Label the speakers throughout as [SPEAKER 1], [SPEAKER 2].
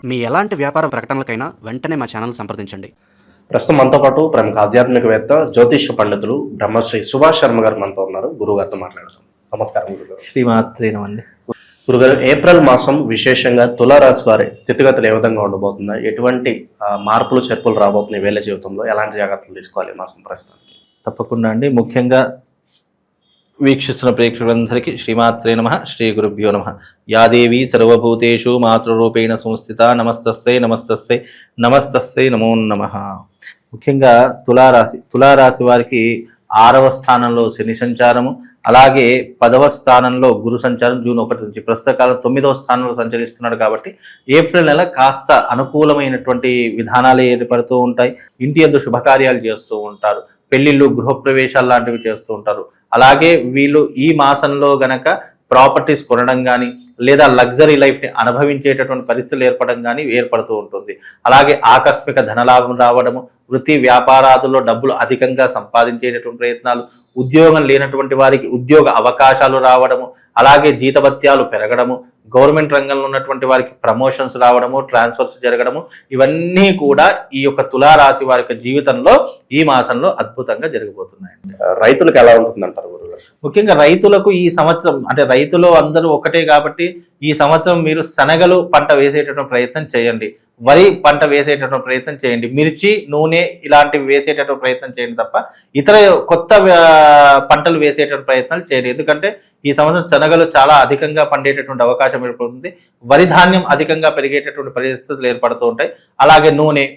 [SPEAKER 1] మీ ఎలాంటి వ్యాపార ప్రకటనలకైనా వెంటనే మా ఛానల్ సంప్రదించండి.
[SPEAKER 2] ప్రస్తుతం మనతో పాటు ప్రముఖ ఆధ్యాత్మికవేత్త జ్యోతిష్య పండితులు బ్రహ్మశ్రీ సుభాష్ శర్మ గారు మనతో ఉన్నారు. గురుగారితో మాట్లాడదాం. నమస్కారం గురుగారు.
[SPEAKER 3] శ్రీమాత్రేనమండి.
[SPEAKER 2] గురుగారు, ఏప్రిల్ మాసం విశేషంగా తులారాశి వారి స్థితిగతులు ఏ విధంగా ఉండబోతుందా? ఎటువంటి మార్పులు చేర్పులు రాబోతున్నాయి వీళ్ళ జీవితంలో? ఎలాంటి జాగ్రత్తలు తీసుకోవాలి మాసం ప్రస్తుతానికి?
[SPEAKER 3] తప్పకుండా అండి. ముఖ్యంగా వీక్షిస్తున్న ప్రేక్షకులందరికీ శ్రీమాత్రే నమః, శ్రీ గురుభ్యో నమః. యాదేవి సర్వభూతేషు మాతృరూపేణ సంస్థిత నమస్తస్సై నమస్తస్సై నమస్తస్సై నమో నమః. ముఖ్యంగా తులారాశి వారికి 6వ స్థానంలో శని సంచారము, అలాగే 10వ స్థానంలో గురు సంచారం జూన్ 1 నుంచి, ప్రస్తుత కాలం 9వ స్థానంలో సంచరిస్తున్నాడు. కాబట్టి ఏప్రిల్ నెల కాస్త అనుకూలమైనటువంటి విధానాలు ఏర్పడుతూ ఉంటాయి. ఇంటి యందు శుభకార్యాలు చేస్తూ ఉంటారు, పెళ్లిళ్ళు గృహప్రవేశాలు లాంటివి చేస్తూ ఉంటారు. అలాగే వీళ్ళు ఈ మాసంలో గనక ప్రాపర్టీస్ కొనడం కానీ లేదా లగ్జరీ లైఫ్ని అనుభవించేటటువంటి పరిస్థితులు ఏర్పడుతూ ఉంటుంది. అలాగే ఆకస్మిక ధనలాభం రావడము, వృత్తి వ్యాపారాదుల్లో డబ్బులు అధికంగా సంపాదించేటటువంటి ప్రయత్నాలు, ఉద్యోగం లేనటువంటి వారికి ఉద్యోగ అవకాశాలు రావడము, అలాగే జీతభత్యాలు పెరగడము, గవర్నమెంట్ రంగంలో ఉన్నటువంటి వారికి ప్రమోషన్స్ రావడము, ట్రాన్స్ఫర్స్ జరగడము, ఇవన్నీ కూడా ఈ యొక్క తులారాశి వారి యొక్క జీవితంలో ఈ మాసంలో అద్భుతంగా జరగబోతున్నాయండి.
[SPEAKER 2] రైతులకు ఎలా ఉంటుందంటారు గురుగారు?
[SPEAKER 3] ముఖ్యంగా రైతులకు ఈ సంవత్సరం, అంటే రైతులు అందరూ ఒకటే కాబట్టి ఈ సంవత్సరం మీరు శనగలు పంట వేసేటటువంటి ప్రయత్నం చేయండి, వరి పంట వేసేటటువంటి ప్రయత్నం చేయండి, మిర్చి, నూనె ఇలాంటివి వేసేటటువంటి ప్రయత్నం చేయండి తప్ప ఇతర కొత్త పంటలు వేసేటటువంటి ప్రయత్నాలు చేయండి. ఎందుకంటే ఈ సంవత్సరం శనగలు చాలా అధికంగా పండేటటువంటి అవకాశం ఏర్పడుతుంది, వరి ధాన్యం అధికంగా పెరిగేటటువంటి పరిస్థితులు ఏర్పడుతూ ఉంటాయి. అలాగే నూనె,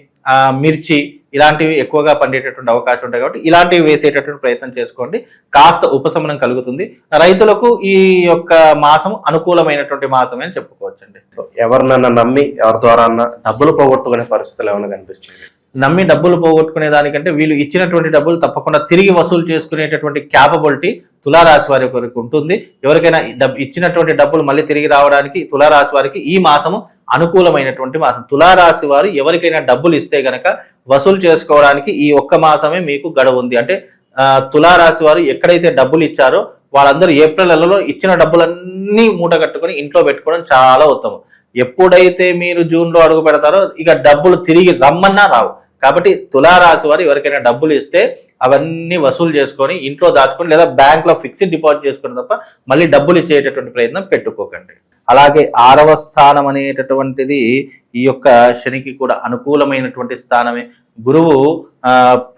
[SPEAKER 3] మిర్చి ఇలాంటివి ఎక్కువగా పండేటటువంటి అవకాశం ఉంటాయి. కాబట్టి ఇలాంటివి వేసేటటువంటి ప్రయత్నం చేసుకోండి, కాస్త ఉపశమనం కలుగుతుంది. రైతులకు ఈ యొక్క మాసం అనుకూలమైనటువంటి మాసమే అని చెప్పుకోవచ్చండి.
[SPEAKER 2] ఎవరినన్నా నమ్మి ఎవరి ద్వారా డబ్బులు పోగొట్టుకునే పరిస్థితులు ఏమైనా కనిపిస్తుంది?
[SPEAKER 3] నమ్మి డబ్బులు పోగొట్టుకునే దానికంటే వీళ్ళు ఇచ్చినటువంటి డబ్బులు తప్పకుండా తిరిగి వసూలు చేసుకునేటటువంటి క్యాపబిలిటీ తులారాశి వారి వరకు ఉంటుంది. ఎవరికైనా ఇచ్చినటువంటి డబ్బులు మళ్ళీ తిరిగి రావడానికి తులారాశి వారికి ఈ మాసము అనుకూలమైనటువంటి మాసం. తులారాశి వారు ఎవరికైనా డబ్బులు ఇస్తే గనక వసూలు చేసుకోవడానికి ఈ ఒక్క మాసమే మీకు గడువు ఉంది. అంటే తులారాశి వారు ఎక్కడైతే డబ్బులు ఇచ్చారో వాళ్ళందరూ ఏప్రిల్ నెలలో ఇచ్చిన డబ్బులన్నీ మూట కట్టుకొని ఇంట్లో పెట్టుకోవడం చాలా ఉత్తమం. ఎప్పుడైతే మీరు జూన్లో అడుగు పెడతారో ఇక డబ్బులు తిరిగి రమ్మన్నా రావు. కాబట్టి తులారాశి వారు ఎవరికైనా డబ్బులు ఇస్తే అవన్నీ వసూలు చేసుకొని ఇంట్లో దాచుకొని లేదా బ్యాంక్లో ఫిక్స్డ్ డిపాజిట్ చేసుకుని తప్ప మళ్ళీ డబ్బులు ఇచ్చేటటువంటి ప్రయత్నం పెట్టుకోకండి. అలాగే 6వ స్థానం అనేటటువంటిది ఈ యొక్క శనికి కూడా అనుకూలమైనటువంటి స్థానమే. గురువు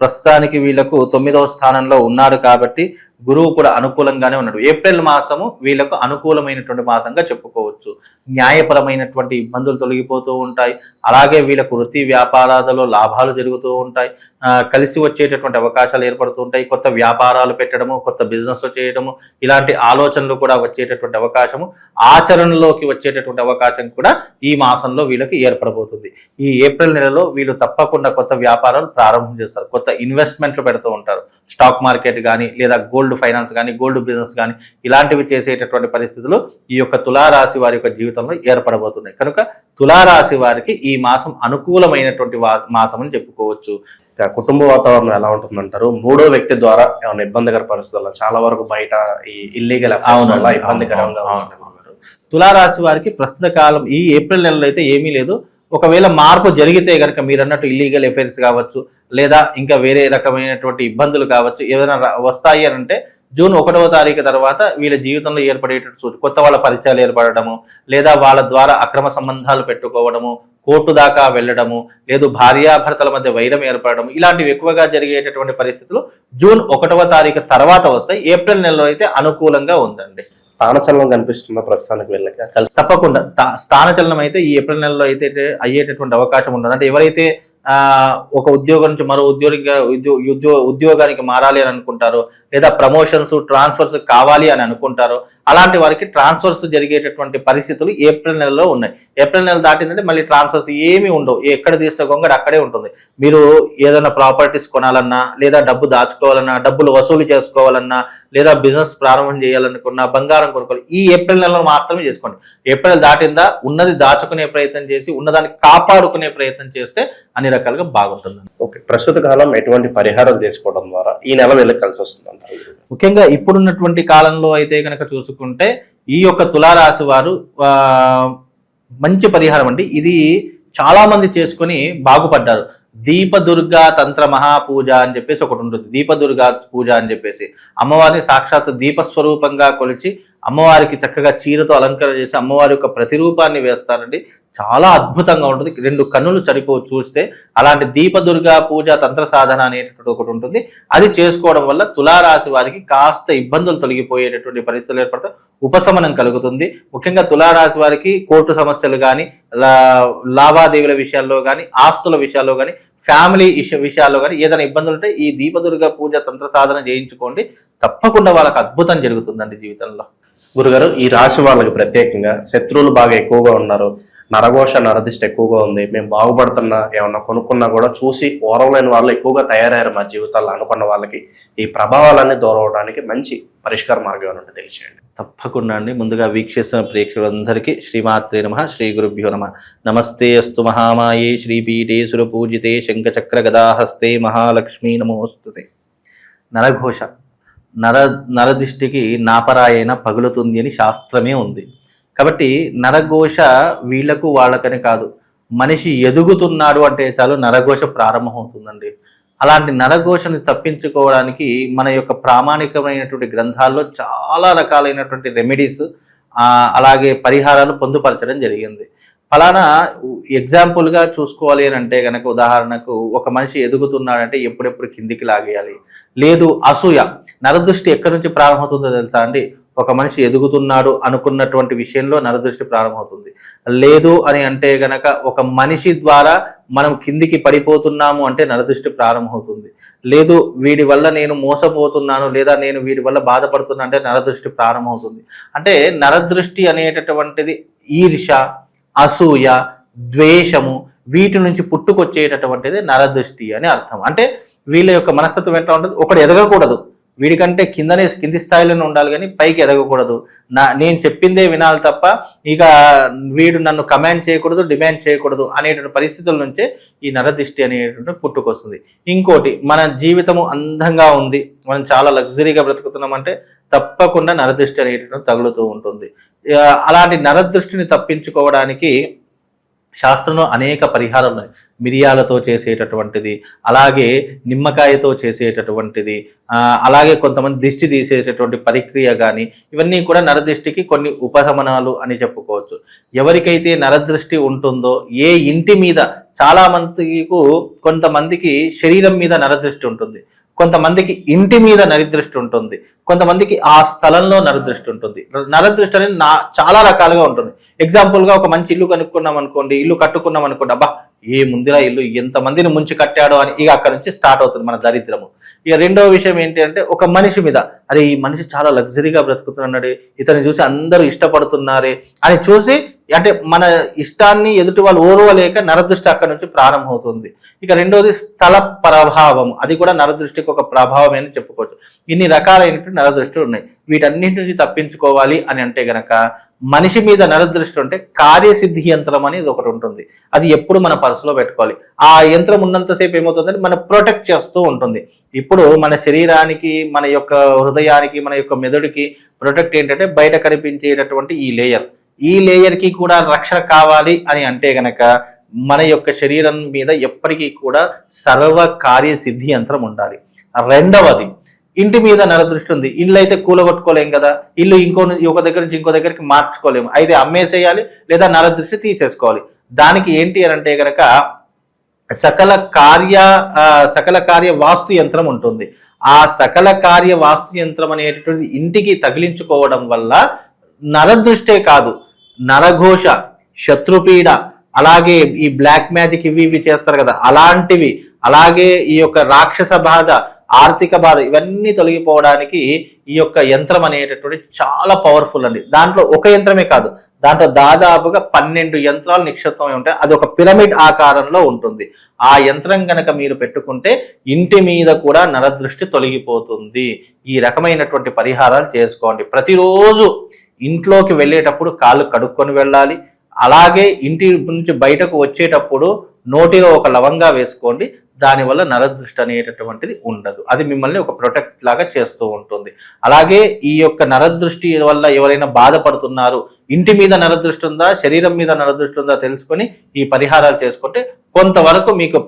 [SPEAKER 3] ప్రస్తుతానికి వీళ్ళకు 9వ స్థానంలో ఉన్నాడు కాబట్టి గురువు కూడా అనుకూలంగానే ఉన్నాడు. ఏప్రిల్ మాసము వీళ్ళకు అనుకూలమైనటువంటి మాసంగా చెప్పుకోవచ్చు. న్యాయపరమైనటువంటి ఇబ్బందులు తొలగిపోతూ ఉంటాయి. అలాగే వీళ్ళకు వృత్తి వ్యాపారాలలో లాభాలు జరుగుతూ ఉంటాయి, కలిసి వచ్చేటటువంటి అవకాశాలు ఏర్పడుతూ ఉంటాయి. కొత్త వ్యాపారాలు పెట్టడము, కొత్త బిజినెస్లు చేయడము, ఇలాంటి ఆలోచనలు కూడా వచ్చేటటువంటి అవకాశము, ఆచరణలోకి వచ్చేటటువంటి అవకాశం కూడా ఈ మాసంలో వీళ్ళకి ఏర్పడబోతుంది. ఈ ఏప్రిల్ నెలలో వీళ్ళు తప్పకుండా కొత్త వ్యాపారాలు ప్రారంభం చేస్తారు, కొత్త ఇన్వెస్ట్మెంట్లు పెడుతూ ఉంటారు. స్టాక్ మార్కెట్ కానీ లేదా గోల్డ్ ఫైనాన్స్ కానీ గోల్డ్ బిజినెస్ కానీ ఇలాంటివి చేసేటటువంటి పరిస్థితులు ఈ యొక్క తులారాశి వారి యొక్క జీవితంలో ఏర్పడబోతున్నాయి. కనుక తులారాశి వారికి ఈ మాసం అనుకూలమైనటువంటి మాసం అని చెప్పుకోవచ్చు.
[SPEAKER 2] కుటుంబ వాతావరణం ఎలా ఉంటుందంటారు? 3వ వ్యక్తి ద్వారా ఏమైనా ఇబ్బందికర పరిస్థితుల్లో చాలా వరకు బయట ఈ ఇల్లీగల్ ఇబ్బందికరంగా
[SPEAKER 3] తులారాశి వారికి ప్రస్తుత కాలం ఈ ఏప్రిల్ నెలలో అయితే ఏమీ లేదు. ఒకవేళ మార్పు జరిగితే కనుక మీరు అన్నట్టు ఇల్లీగల్ అఫైర్స్ కావచ్చు లేదా ఇంకా వేరే రకమైనటువంటి ఇబ్బందులు కావచ్చు ఏదైనా వస్తాయి అని అంటే జూన్ 1వ తారీఖు తర్వాత వీళ్ళ జీవితంలో ఏర్పడేటటువంటి కొత్త వాళ్ళ పరిచయాలు ఏర్పడము, లేదా వాళ్ళ ద్వారా అక్రమ సంబంధాలు పెట్టుకోవడము, కోర్టు దాకా వెళ్ళడము, లేదు భార్యాభర్తల మధ్య వైరం ఏర్పడము, ఇలాంటివి ఎక్కువగా జరిగేటటువంటి పరిస్థితులు జూన్ 1వ తారీఖు తర్వాత వస్తాయి. ఏప్రిల్ నెలలో అయితే అనుకూలంగా ఉందండి.
[SPEAKER 2] స్థానచలనం కనిపిస్తుందా ప్రస్తుతానికి వీళ్ళకి?
[SPEAKER 3] తప్పకుండా స్థానచలనం అయితే ఈ ఏప్రిల్ నెలలో అయితే అయ్యేటటువంటి అవకాశం ఉంటుంది. అంటే ఎవరైతే ఒక ఉద్యోగం నుంచి మరో ఉద్యోగానికి మారాలి అని అనుకుంటారో లేదా ప్రమోషన్స్ ట్రాన్స్ఫర్స్ కావాలి అని అనుకుంటారో అలాంటి వారికి ట్రాన్స్ఫర్స్ జరిగేటటువంటి పరిస్థితులు ఏప్రిల్ నెలలో ఉన్నాయి. ఏప్రిల్ నెల దాటిందంటే మళ్ళీ ట్రాన్స్ఫర్స్ ఏమీ ఉండవు, ఎక్కడ తీస్తే గొంగడ అక్కడే ఉంటుంది. మీరు ఏదైనా ప్రాపర్టీస్ కొనాలన్నా లేదా డబ్బు దాచుకోవాలన్నా, డబ్బులు వసూలు చేసుకోవాలన్నా లేదా బిజినెస్ ప్రారంభం చేయాలనుకున్నా, బంగారం కొనుక్కోవాలి, ఈ ఏప్రిల్ నెలలో మాత్రమే చేసుకోండి. ఏప్రిల్ దాటిందా ఉన్నది దాచుకునే ప్రయత్నం చేసి ఉన్నదాన్ని కాపాడుకునే ప్రయత్నం చేస్తే అన్ని రకాలుగా బాగుంటుంది.
[SPEAKER 2] ఓకే, ప్రస్తుత కాలం ఎటువంటి పరిహారాలు చేసుకోవడం ద్వారా ఈ నెల వెళ్ళి కలిసి వస్తుంది?
[SPEAKER 3] ముఖ్యంగా ఇప్పుడున్నటువంటి కాలంలో అయితే కనుక చూసుకుంటే ఈ యొక్క తులారాశి వారు మంచి పరిహారం అండి. ఇది చాలా మంది చేసుకొని బాగుపడ్డారు. దీపదుర్గా తంత్ర మహాపూజ అని చెప్పేసి ఒకటి ఉంటుంది. దీపదుర్గా పూజ అని చెప్పేసి అమ్మవారిని సాక్షాత్ దీపస్వరూపంగా కొలిచి అమ్మవారికి చక్కగా చీరతో అలంకరణ చేసి అమ్మవారి యొక్క ప్రతిరూపాన్ని వేస్తారండి. చాలా అద్భుతంగా ఉంటుంది. 2 కన్నులు సరిపోవు చూస్తే. అలాంటి దీపదుర్గా పూజ తంత్ర సాధన అనేటటువంటి ఒకటి ఉంటుంది. అది చేసుకోవడం వల్ల తులారాశి వారికి కాస్త ఇబ్బందులు తొలగిపోయేటటువంటి పరిస్థితులు ఏర్పడతాయి, ఉపశమనం కలుగుతుంది. ముఖ్యంగా తులారాశి వారికి కోర్టు సమస్యలు కానీ, లావాదేవీల విషయాల్లో కానీ, ఆస్తుల విషయాల్లో కానీ, ఫ్యామిలీ విషయాల్లో కానీ ఏదైనా ఇబ్బందులు ఉంటే ఈ దీపదుర్గా పూజ తంత్ర సాధన చేయించుకోండి. తప్పకుండా వాళ్ళకి అద్భుతం జరుగుతుందండి జీవితంలో.
[SPEAKER 2] గురుగారు, ఈ రాశి వాళ్ళకి ప్రత్యేకంగా శత్రువులు బాగా ఎక్కువగా ఉన్నారు, నరఘోష నరదిష్ట ఎక్కువగా ఉంది, మేము బాగుపడుతున్నా ఏమన్నా కొనుక్కున్నా కూడా చూసి ఓరవలేని వాళ్ళు ఎక్కువగా తయారయ్యారు మా జీవితాల్లో అనుకున్న వాళ్ళకి ఈ ప్రభావాలన్నీ దూరం అవడానికి మంచి పరిష్కార మార్గం ఏమైనా తెలియచేయండి.
[SPEAKER 3] తప్పకుండా అండి. ముందుగా వీక్షిస్తున్న ప్రేక్షకులందరికీ శ్రీమాత్రే నమః, శ్రీ గురుభ్యో నమః. నమస్తే అస్తు మహామాయే శ్రీపీఠే సురపూజితే శంఖచక్ర గదాహస్తే మహాలక్ష్మీ నమోస్తుతే. నరఘోష, నరదిష్టికి నాపరాయైన పగులుతుంది అని శాస్త్రమే ఉంది. కాబట్టి నరఘోష వీళ్లకు వాళ్ళకని కాదు, మనిషి ఎదుగుతున్నాడు అంటే చాలు నరఘోష ప్రారంభమవుతుందండి. అలాంటి నరఘోషని తప్పించుకోవడానికి మన యొక్క ప్రామాణికమైనటువంటి గ్రంథాల్లో చాలా రకాలైనటువంటి రెమెడీస్ అలాగే పరిహారాలు పొందుపరచడం జరిగింది. ఫలానా ఎగ్జాంపుల్గా చూసుకోవాలి అని అంటే కనుక, ఉదాహరణకు ఒక మనిషి ఎదుగుతున్నాడంటే ఎప్పుడెప్పుడు కిందికి లాగేయాలి. లేదు అసూయ, నరదృష్టి ఎక్కడి నుంచి ప్రారంభమవుతుందో తెలుసా అండి? ఒక మనిషి ఎదుగుతున్నాడు అనుకున్నటువంటి విషయంలో నరదృష్టి ప్రారంభమవుతుంది. లేదు అని అంటే గనక ఒక మనిషి ద్వారా మనం కిందికి పడిపోతున్నాము అంటే నరదృష్టి ప్రారంభమవుతుంది. లేదు వీడి వల్ల నేను మోసపోతున్నాను, లేదా నేను వీడి వల్ల బాధపడుతున్నా అంటే నరదృష్టి ప్రారంభమవుతుంది. అంటే నరదృష్టి అనేటటువంటిది ఈర్ష, అసూయ, ద్వేషము వీటి నుంచి పుట్టుకొచ్చేటటువంటిది నరదృష్టి అని అర్థం. అంటే వీళ్ళ యొక్క మనస్తత్వం ఎట్లా ఉంటుంది? ఒకడు ఎదగకూడదు, వీడికంటే కింది స్థాయిలోనే ఉండాలి కానీ పైకి ఎదగకూడదు, నేను చెప్పిందే వినాలి తప్ప ఇక వీడు నన్ను కమాండ్ చేయకూడదు, డిమాండ్ చేయకూడదు అనేటువంటి పరిస్థితుల నుంచే ఈ నరదృష్టి అనేటువంటి పుట్టుకొస్తుంది. ఇంకోటి, మన జీవితము అందంగా ఉంది, మనం చాలా లగ్జరీగా బ్రతుకుతున్నామంటే తప్పకుండా నరదృష్టి అనేటువంటి తగులుతూ ఉంటుంది. అలాంటి నరదృష్టిని తప్పించుకోవడానికి శాస్త్రంలో అనేక పరిహారాలు ఉన్నాయి. మిరియాలతో చేసేటటువంటిది, అలాగే నిమ్మకాయతో చేసేటటువంటిది, అలాగే కొంతమంది దిష్టి తీసేటటువంటి ప్రక్రియ కానీ, ఇవన్నీ కూడా నరదృష్టికి కొన్ని ఉపశమనాలు అని చెప్పుకోవచ్చు. ఎవరికైతే నరదృష్టి ఉంటుందో ఏ ఇంటి మీద, చాలా మందికి కొంతమందికి శరీరం మీద నరదృష్టి ఉంటుంది, కొంతమందికి ఇంటి మీద నరదృష్టి ఉంటుంది, కొంతమందికి ఆ స్థలంలో నరదృష్టి ఉంటుంది. నరదృష్టి అనేది చాలా రకాలుగా ఉంటుంది. ఎగ్జాంపుల్గా ఒక మంచి ఇల్లు కనుక్కున్నాం అనుకోండి, ఇల్లు కట్టుకున్నాం అనుకోండి, అబ్బా ఏ ముందులా ఇల్లు ఎంతమందిని ముంచి కట్టాడో అని ఇక అక్కడ నుంచి స్టార్ట్ అవుతుంది మన దరిద్రము. ఇక రెండవ విషయం ఏంటి అంటే, ఒక మనిషి మీద, అరే ఈ మనిషి చాలా లగ్జరీగా బ్రతుకుతున్నాడు, ఇతన్ని చూసి అందరూ ఇష్టపడుతున్నారే అని చూసి, అంటే మన ఇష్టాన్ని ఎదుటి వాళ్ళు ఓర్వలేక నరదృష్టి అక్కడ నుంచి ప్రారంభమవుతుంది. ఇక రెండవది స్థల ప్రభావం, అది కూడా నరదృష్టికి ఒక ప్రభావమే అని చెప్పుకోవచ్చు. ఇన్ని రకాలైనటువంటి నరదృష్టిలు ఉన్నాయి. వీటన్నింటి నుంచి తప్పించుకోవాలి అని అంటే గనక, మనిషి మీద నరదృష్టి ఉంటే కార్యసిద్ధి యంత్రం అనేది ఒకటి ఉంటుంది. అది ఎప్పుడు మన పర్సులో పెట్టుకోవాలి. ఆ యంత్రం ఉన్నంతసేపు ఏమవుతుందంటే మన ప్రొటెక్ట్ చేస్తూ ఉంటుంది. ఇప్పుడు మన శరీరానికి, మన యొక్క హృదయానికి, మన యొక్క మెదడుకి ప్రొటెక్ట్ ఏంటంటే బయట కనిపించేటటువంటి ఈ లేయర్కి కూడా రక్షణ కావాలి అని అంటే గనక మన యొక్క శరీరం మీద ఎప్పటికీ కూడా సర్వ కార్యసిద్ధి యంత్రం ఉండాలి. రెండవది, ఇంటి మీద నరదృష్టి ఉంది, ఇల్లు అయితే కూలగొట్టుకోలేం కదా, ఇల్లు ఒక దగ్గర నుంచి ఇంకో దగ్గరికి మార్చుకోలేము, అయితే అమ్మేసేయాలి లేదా నరదృష్టి తీసేసుకోవాలి. దానికి ఏంటి అని అంటే గనక సకల కార్య వాస్తు యంత్రం ఉంటుంది. ఆ సకల కార్య వాస్తు యంత్రం అనేటటువంటి ఇంటికి తగిలించుకోవడం వల్ల నరదృష్టే కాదు, నరఘోష, శత్రుపీడ, అలాగే ఈ బ్లాక్ మ్యాజిక్ ఇవి చేస్తారు కదా అలాంటివి, అలాగే ఈ యొక్క రాక్షస బాధ, ఆర్థిక బాధ, ఇవన్నీ తొలగిపోవడానికి ఈ యొక్క యంత్రం అనేటటువంటి చాలా పవర్ఫుల్ అండి. దాంట్లో ఒక యంత్రమే కాదు, దాంట్లో దాదాపుగా 12 యంత్రాలు నిక్షిప్తమై ఉంటాయి. అది ఒక పిరమిడ్ ఆకారంలో ఉంటుంది. ఆ యంత్రం కనుక మీరు పెట్టుకుంటే ఇంటి మీద కూడా నరదృష్టి తొలగిపోతుంది. ఈ రకమైనటువంటి పరిహారాలు చేసుకోండి. ప్రతిరోజు ఇంట్లోకి వెళ్ళేటప్పుడు కాళ్ళు కడుక్కొని వెళ్ళాలి. అలాగే ఇంటి నుంచి బయటకు వచ్చేటప్పుడు నోటిలో ఒక లవంగా వేసుకోండి. దానివల్ల నరదృష్టి అనేటటువంటిది ఉండదు. అది మిమ్మల్ని ఒక ప్రొటెక్ట్ లాగా చేస్తూ ఉంటుంది. అలాగే ఈ యొక్క నరదృష్టి వల్ల ఎవరైనా బాధపడుతున్నారు, ఇంటి మీద నరదృష్టి ఉందా, శరీరం మీద నరదృష్టి ఉందా తెలుసుకొని ఈ పరిహారాలు చేసుకుంటే కొంతవరకు మీకు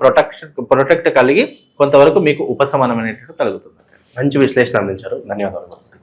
[SPEAKER 3] ప్రొటెక్ట్ కలిగి కొంతవరకు మీకు ఉపశమనం అనేటువంటి కలుగుతుంది.
[SPEAKER 2] మంచి విశ్లేషణ అందించారు, ధన్యవాదాలు.